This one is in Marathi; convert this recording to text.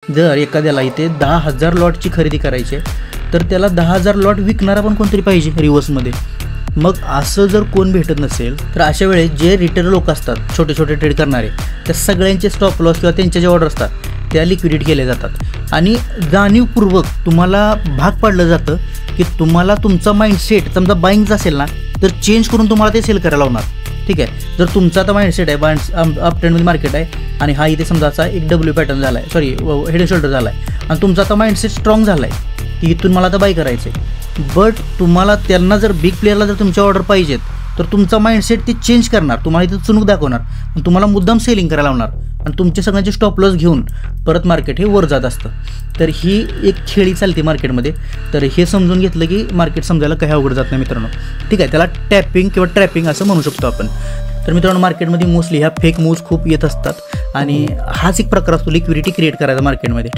जर एखाद्याला इथे 10,000 लॉटची खरेदी करायची आहे तर त्याला 10,000 लॉट विकणारा पण कोणतरी पाहिजे रिव्हर्समध्ये. मग असं जर कोण भेटत नसेल तर अशा वेळेस जे रिटेल लोक असतात छोटे छोटे ट्रेड करणारे त्या सगळ्यांचे स्टॉप लॉस किंवा त्यांच्या ज्या ऑर्डर असतात त्या लिक्विडेट केल्या जातात आणि जाणीवपूर्वक तुम्हाला भाग पाडलं जातं की तुम्हाला तुमचा माइंडसेट समजा बाईंगचा असेल ना तर चेंज करून तुम्हाला ते सेल करायला लावणार. ठीक आहे, जर तुमचा आता माइंडसेट आहे अप ट्रेंडमध्ये मार्केट आहे आणि हा इथे समजा असा एक डब्ल्यू पॅटर्न झाला आहे, सॉरी हेड अँड शोल्डर झाला आहे आणि तुमचा आता माइंडसेट स्ट्रॉंग झाला आहे की इथून मला आता बाय करायचं आहे, बट तुम्हाला त्यांना जर बिग प्लेअरला जर तुमच्या ऑर्डर पाहिजेत तर तुमचा माइंडसेट ते चेंज करणार, तुम्हाला इथं चुणूक दाखवणार आणि तुम्हाला मुद्दाम सेलिंग करायला लावणार आणि तुमचे सगळ्यांचे स्टॉप लॉस घेऊन परत मार्केट हे वर जात असतं. तर ही एक खेळी चालते मार्केटमध्ये. तर हे समजून घेतलं की मार्केट समजायला काही अवघड जात नाही मित्रांनो. ठीक आहे, त्याला टॅपिंग किंवा ट्रॅपिंग असं म्हणू शकतो आपण. तर मित्रांनो मार्केटमध्ये मोस्टली ह्या फेक मूव्ज खूप येत असतात आणि हाच एक प्रकार असतो लिक्विडिटी क्रिएट करायचा मार्केटमध्ये.